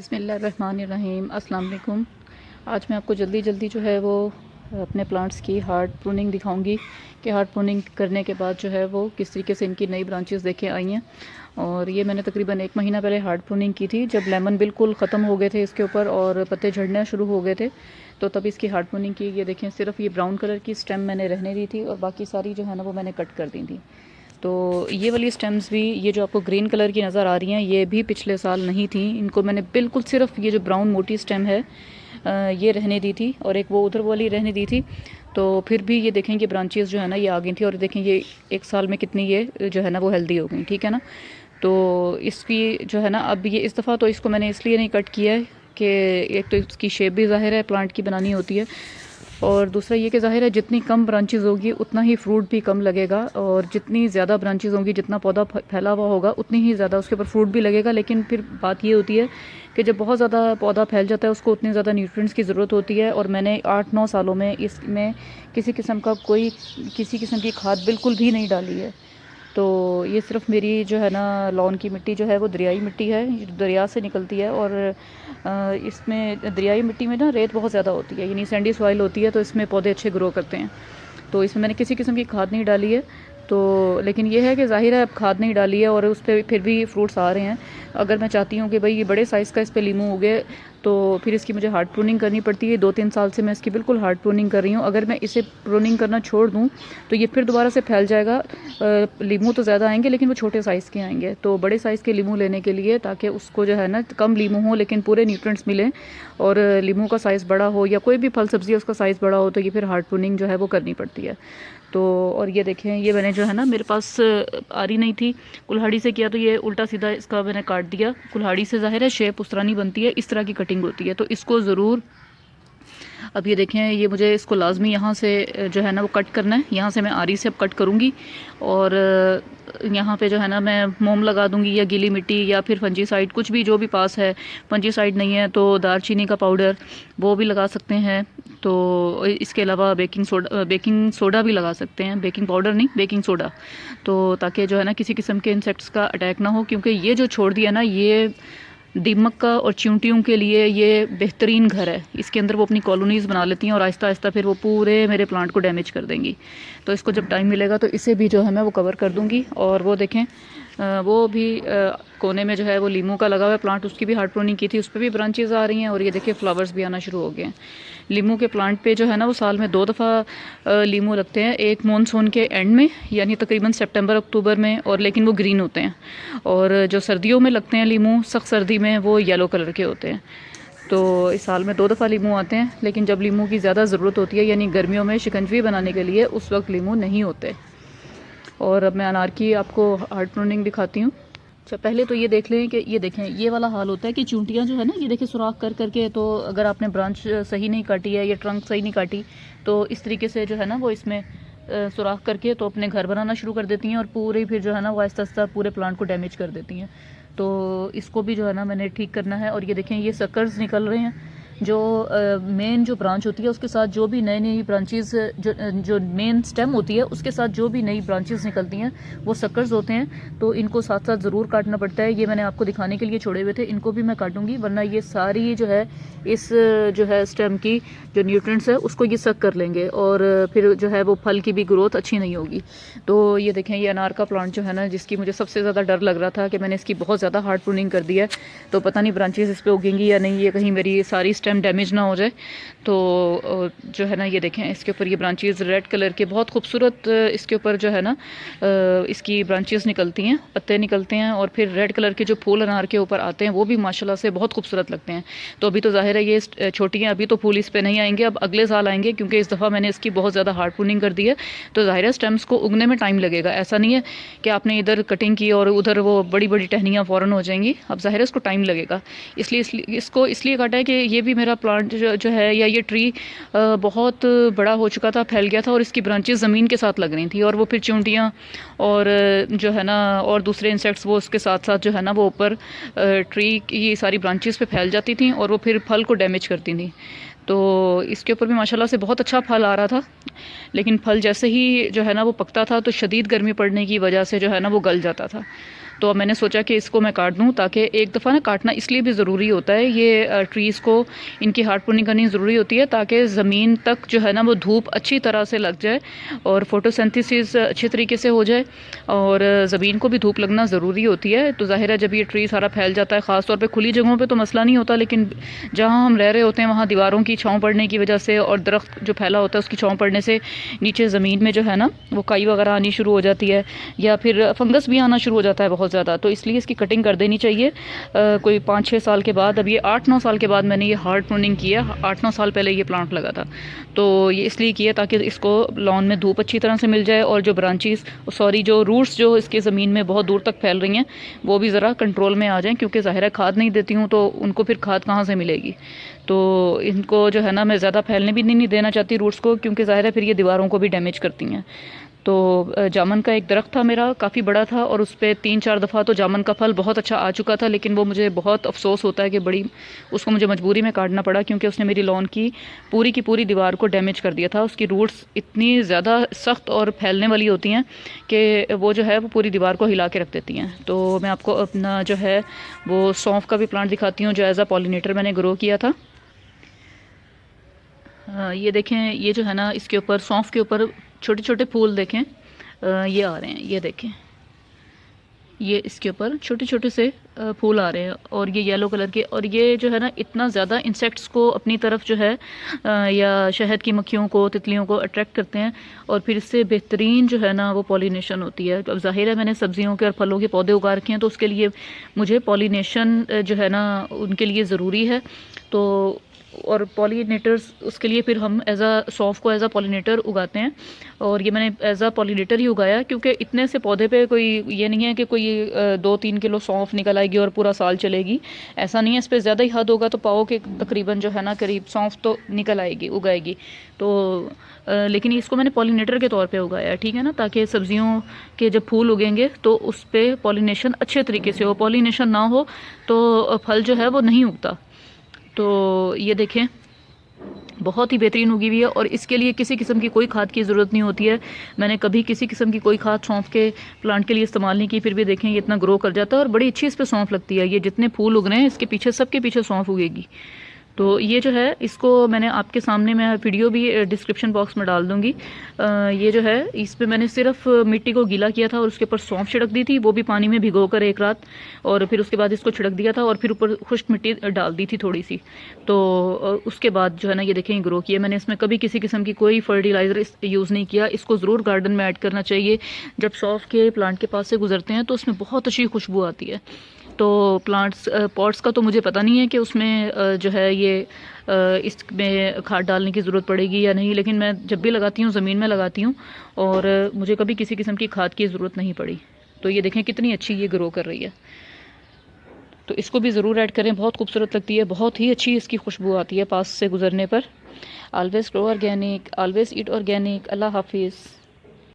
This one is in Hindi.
बिस्मिल्लाहिर्रहमानिर्रहीम अस्सलाम वालेकुम। आज मैं आपको जल्दी जो है वो अपने प्लांट्स की हार्ड प्रूनिंग दिखाऊंगी कि हार्ड प्रूनिंग करने के बाद जो है वो किस तरीके से इनकी नई ब्रांचेस देखे आई हैं। और ये मैंने तकरीबन 1 महीना पहले हार्ड प्रूनिंग की थी, जब लेमन बिल्कुल ख़त्म हो गए थे इसके ऊपर और पत्ते झड़ना शुरू हो गए थे, तो तब इसकी हार्ड प्रूनिंग की। ये देखें, सिर्फ ये ब्राउन कलर की स्टेम मैंने रहने दी थी और बाकी सारी जो है ना वो मैंने कट कर दी थी। तो ये वाली स्टेम्स भी, ये जो आपको ग्रीन कलर की नज़र आ रही हैं, ये भी पिछले साल नहीं थी। इनको मैंने बिल्कुल सिर्फ ये जो ब्राउन मोटी स्टेम है ये रहने दी थी और एक वो उधर वाली रहने दी थी। तो फिर भी ये देखें कि ब्रांचेस जो है ना ये आ गई थी और देखें ये 1 साल में कितनी ये जो है ना वो हेल्दी हो गई, ठीक है ना। तो इसकी जो है ना अब ये इस दफ़ा तो इसको मैंने इसलिए नहीं कट किया है कि एक तो इसकी शेप भी ज़ाहिर है प्लांट की बनानी होती है, और दूसरा ये कि ज़ाहिर है जितनी कम ब्रांचेज़ होगी उतना ही फ्रूट भी कम लगेगा, और जितनी ज़्यादा ब्रांचेज़ होंगी, जितना पौधा फैला हुआ होगा, उतनी ही ज़्यादा उसके ऊपर फ्रूट भी लगेगा। लेकिन फिर बात ये होती है कि जब बहुत ज़्यादा पौधा फैल जाता है उसको उतनी ज़्यादा न्यूट्रिएंट्स की ज़रूरत होती है, और मैंने 8-9 सालों में इसमें किसी किस्म की खाद बिल्कुल भी नहीं डाली है। तो ये सिर्फ मेरी जो है ना लॉन की मिट्टी जो है वो दरियाई मिट्टी है, दरिया से निकलती है, और इसमें दरियाई मिट्टी में ना रेत बहुत ज़्यादा होती है, यानी सैंडी सॉइल होती है, तो इसमें पौधे अच्छे ग्रो करते हैं। तो इसमें मैंने किसी किस्म की खाद नहीं डाली है। तो लेकिन ये है कि ज़ाहिर है अब खाद नहीं डाली है और उस पर फिर भी फ्रूट्स आ रहे हैं। अगर मैं चाहती हूँ कि भाई ये बड़े साइज़ का इस पर लीमू हो गए, तो फिर इसकी मुझे हार्ड प्रूनिंग करनी पड़ती है। 2-3 साल से मैं इसकी बिल्कुल हार्ड प्रूनिंग कर रही हूँ। अगर मैं इसे प्रूनिंग करना छोड़ दूँ तो ये फिर दोबारा से फैल जाएगा। लीमू तो ज़्यादा आएंगे लेकिन वो छोटे साइज़ के आएंगे। तो बड़े साइज़ के लीमू लेने के लिए, ताकि उसको जो है ना कम लीमू हो लेकिन पूरे न्यूट्रिएंट्स मिलें और लीमू का साइज़ बड़ा हो, या कोई भी फल सब्ज़ी उसका साइज़ बड़ा हो, तो ये फिर हार्ड प्रूनिंग जो है वो करनी पड़ती है। तो और ये देखें, ये मैंने जो है ना, मेरे पास आरी नहीं थी, कुल्हाड़ी से किया, तो ये उल्टा सीधा इसका मैंने काट दिया। कुल्हाड़ी से ज़ाहिर है शेप उस तरह नहीं बनती है, इस तरह की कटिंग होती है। तो इसको ज़रूर, अब ये देखें, ये मुझे इसको लाजमी यहाँ से जो है ना वो कट करना है। यहाँ से मैं आरी से अब कट करूँगी, और यहाँ पे जो है ना मैं मोम लगा दूँगी, या गीली मिट्टी, या फिर फंजीसाइड, कुछ भी जो भी पास है। फंजीसाइड नहीं है तो दालचीनी का पाउडर वो भी लगा सकते हैं। तो इसके अलावा बेकिंग सोडा भी लगा सकते हैं, बेकिंग पाउडर नहीं, बेकिंग सोडा। तो ताकि जो है ना किसी किस्म के इंसेक्ट्स का अटैक ना हो, क्योंकि ये जो छोड़ दिया ना, ये दीमक का और चींटियों के लिए ये बेहतरीन घर है। इसके अंदर वो अपनी कॉलोनीज़ बना लेती हैं और आहिस्ता आहिस्ता फिर वो पूरे मेरे प्लांट को डैमेज कर देंगी। तो इसको जब टाइम मिलेगा तो इसे भी जो है मैं वो कवर कर दूँगी। और वो देखें, वो भी कोने में जो है वो लीमू का लगा हुआ है प्लांट, उसकी भी हार्ड प्रूनिंग की थी, उस पर भी ब्रांचेज़ आ रही हैं। और ये देखिए फ्लावर्स भी आना शुरू हो गए हैं। लीमू के प्लांट पे जो है ना वो साल में 2 दफ़ा लीमू लगते हैं, एक मानसून के एंड में यानी तकरीबन सितंबर अक्टूबर में, और लेकिन वो ग्रीन होते हैं। और जो सर्दियों में लगते हैं लीमू, सख्त सर्दी में, वो येलो कलर के होते हैं। तो इस साल में 2 दफ़ा लीमू आते हैं, लेकिन जब लीमू की ज़्यादा ज़रूरत होती है, यानी गर्मियों में शिकंजवी बनाने के लिए, उस वक्त लीमू नहीं होते। और अब मैं अनार की आपको हार्ड प्रूनिंग दिखाती हूँ। अच्छा, पहले तो ये देख लें कि ये देखें, ये वाला हाल होता है कि चूंटियाँ जो है ना, ये देखें सुराख कर करके, तो अगर आपने ब्रांच सही नहीं काटी है या ट्रंक सही नहीं काटी, तो इस तरीके से जो है ना वो इसमें सुराख करके तो अपने घर बनाना शुरू कर देती हैं, और पूरे फिर जो है ना वो आहिस्ता आहिस्ता पूरे प्लांट को डैमेज कर देती हैं। तो इसको भी जो है ना मैंने ठीक करना है। और ये देखें, ये सकर्स निकल रहे हैं। जो मेन जो ब्रांच होती है उसके साथ जो भी नई नई ब्रांचेस, जो मेन स्टेम होती है उसके साथ जो भी नई ब्रांचेस निकलती हैं वो सकर्स होते हैं। तो इनको साथ साथ ज़रूर काटना पड़ता है। ये मैंने आपको दिखाने के लिए छोड़े हुए थे, इनको भी मैं काटूंगी, वरना ये सारी जो है इस जो है स्टेम की जो न्यूट्रिएंट्स है उसको ये सक कर लेंगे, और फिर जो है वो फल की भी ग्रोथ अच्छी नहीं होगी। तो ये देखें, ये अनार का प्लांट जो है ना, जिसकी मुझे सबसे ज़्यादा डर लग रहा था कि मैंने इसकी बहुत ज़्यादा हार्ड प्रूनिंग कर दी है, तो पता नहीं ब्रांचेस इस पर उगेंगी या नहीं, ये कहीं मेरी सारी स्टेम डैमेज ना हो जाए। तो जो है ना ये देखें, इसके ऊपर ये ब्रांचेस रेड कलर के बहुत खूबसूरत, इसके ऊपर जो है ना इसकी ब्रांचेस निकलती हैं, पत्ते निकलते हैं, और फिर रेड कलर के जो फूल अनार के ऊपर आते हैं वो भी माशाल्लाह से बहुत खूबसूरत लगते हैं। तो अभी तो ज़ाहिर है ये छोटी हैं, अभी तो फूल इस पर नहीं आएंगे, अब अगले साल आएंगे, क्योंकि इस दफ़ा मैंने इसकी बहुत ज़्यादा हार्ड प्रूनिंग कर दी है। तो ज़ाहिर है स्टेम्स को उगने में टाइम लगेगा, ऐसा नहीं है कि आपने इधर कटिंग की और उधर वो बड़ी बड़ी टहनियाँ फ़ौरन हो जाएंगी। अब ज़ाहिर है इसको टाइम लगेगा, इसलिए इसको इसलिए काटा है कि ये भी मेरा प्लांट जो है, या ये ट्री बहुत बड़ा हो चुका था, फैल गया था, और इसकी ब्रांचेस ज़मीन के साथ लग रही थी, और वो फिर चूंटियाँ और जो है ना और दूसरे इंसेक्ट्स वो उसके साथ साथ जो है ना वो ऊपर ट्री की सारी ब्रांचेस पे फैल जाती थी, और वो फिर फल को डैमेज करती थी। तो इसके ऊपर भी माशाल्लाह से बहुत अच्छा फल आ रहा था, लेकिन फल जैसे ही जो है ना वो पकता था, तो शदीद गर्मी पड़ने की वजह से जो है ना वो गल जाता था। तो मैंने सोचा कि इसको मैं काट दूँ, ताकि एक दफ़ा ना काटना इसलिए भी ज़रूरी होता है, ये ट्रीज़ को इनकी हार्ड प्रूनिंग करनी ज़रूरी होती है ताकि ज़मीन तक जो है ना वो धूप अच्छी तरह से लग जाए और फोटोसिंथेसिस अच्छे तरीके से हो जाए, और ज़मीन को भी धूप लगना ज़रूरी होती है। तो ज़ाहिर है जब ये ट्री सारा फैल जाता है, ख़ास तौर पे खुली जगहों पे तो मसला नहीं होता, लेकिन जहाँ हम रह रहे होते हैं वहाँ दीवारों की छाँव पड़ने की वजह से और दरख्त जो फैला होता है उसकी छाँव पड़ने से नीचे ज़मीन में जो है ना वो काई वगैरह आनी शुरू हो जाती है, या फिर फंगस भी आना शुरू हो जाता है बहुत ज़्यादा। तो इसलिए इसकी कटिंग कर देनी चाहिए कोई 5-6 साल के बाद। अब ये 8-9 साल के बाद मैंने ये हार्ड प्रूनिंग किया। 8-9 साल पहले ये प्लांट लगा था, तो ये इसलिए किया ताकि इसको लॉन में धूप अच्छी तरह से मिल जाए, और जो ब्रांचेस जो रूट्स जो इसके ज़मीन में बहुत दूर तक फैल रही हैं वो भी ज़रा कंट्रोल में आ जाएं, क्योंकि ज़ाहिर है खाद नहीं देती हूँ तो उनको फिर खाद कहाँ से मिलेगी। तो इनको जो है ना मैं ज़्यादा फैलने भी नहीं देना चाहती रूट्स को, क्योंकि ज़ाहिर है फिर ये दीवारों को भी डैमेज करती हैं। तो जामुन का एक दरख्त था मेरा, काफ़ी बड़ा था, और उस पर 3-4 दफ़ा तो जामुन का फल बहुत अच्छा आ चुका था, लेकिन वो मुझे बहुत अफसोस होता है कि उसको मुझे मजबूरी में काटना पड़ा, क्योंकि उसने मेरी लॉन की पूरी दीवार को डैमेज कर दिया था। उसकी रूट्स इतनी ज़्यादा सख्त और फैलने वाली होती हैं कि वो जो है वो पूरी दीवार को हिला के रख देती हैं। तो मैं आपको अपना जो है वो सौंफ का भी प्लांट दिखाती हूँ, जो एज आ पॉलिनेटर मैंने ग्रो किया था। ये देखें, ये जो है ना इसके ऊपर सौंफ के ऊपर छोटे छोटे फूल देखें, ये आ रहे हैं, ये देखें, ये इसके ऊपर छोटे छोटे से फूल आ रहे हैं, और ये येलो कलर के, और ये जो है ना इतना ज़्यादा इंसेक्ट्स को अपनी तरफ जो है या शहद की मक्खियों को, तितलियों को अट्रैक्ट करते हैं, और फिर इससे बेहतरीन जो है ना वो पॉलिनेशन होती है। अब ज़ाहिर है मैंने सब्जियों के और फलों के पौधे उगा रखे हैं, तो उसके लिए मुझे पॉलिनेशन जो है ना उनके लिए ज़रूरी है। तो और पॉलिनेटर्स उसके लिए फिर हम एज आ सौंफ को एज आ पॉलिनेटर उगाते हैं, और ये मैंने एज आ पॉलिनेटर ही उगाया, क्योंकि इतने से पौधे पे कोई ये नहीं है कि कोई 2-3 किलो सौंफ निकल आएगी और पूरा साल चलेगी, ऐसा नहीं है। इस पर ज़्यादा ही हद होगा तो पाओ कि तकरीबन जो है ना करीब सौंफ तो निकल आएगी, उगाएगी। तो लेकिन इसको मैंने पॉलिनेटर के तौर पे उगाया, ठीक है ना, ताकि सब्जियों के जब फूल उगेंगे तो उस पर पॉलिनेशन अच्छे तरीके से हो। पॉलिनेशन ना हो तो फल जो है वो नहीं उगता। तो ये देखें बहुत ही बेहतरीन उगी हुई है, और इसके लिए किसी किस्म की कोई खाद की ज़रूरत नहीं होती है। मैंने कभी किसी किस्म की कोई खाद सौंफ के प्लांट के लिए इस्तेमाल नहीं की, फिर भी देखें ये इतना ग्रो कर जाता है और बड़ी अच्छी इस पर सौंफ लगती है। ये जितने फूल उग रहे हैं इसके पीछे, सबके पीछे सौंफ उगेगी। तो ये जो है इसको मैंने आपके सामने, मैं वीडियो भी डिस्क्रिप्शन बॉक्स में डाल दूँगी। ये जो है इस पर मैंने सिर्फ मिट्टी को गीला किया था और उसके ऊपर सौंफ छिड़क दी थी, वो भी पानी में भिगो कर एक रात, और फिर उसके बाद इसको छिड़क दिया था, और फिर ऊपर खुश्क मिट्टी डाल दी थी थोड़ी सी। तो उसके बाद जो है ना ये देखें ग्रो किया मैंने। इसमें कभी किसी किस्म की कोई फर्टिलाइज़र यूज़ नहीं किया। इसको ज़रूर गार्डन में ऐड करना चाहिए। जब सौंफ के प्लांट के पास से गुजरते हैं तो उसमें बहुत अच्छी खुशबू आती है। तो प्लांट्स पॉट्स का तो मुझे पता नहीं है कि उसमें जो है ये इसमें खाद डालने की ज़रूरत पड़ेगी या नहीं, लेकिन मैं जब भी लगाती हूँ ज़मीन में लगाती हूँ, और मुझे कभी किसी किस्म की खाद की ज़रूरत नहीं पड़ी। तो ये देखें कितनी अच्छी ये ग्रो कर रही है। तो इसको भी ज़रूर ऐड करें, बहुत खूबसूरत लगती है, बहुत ही अच्छी इसकी खुशबू आती है पास से गुजरने पर। ऑलवेज़ ग्रो ऑर्गेनिक, ऑलवेज़ ईट ऑर्गेनिक। अल्लाह हाफिज़।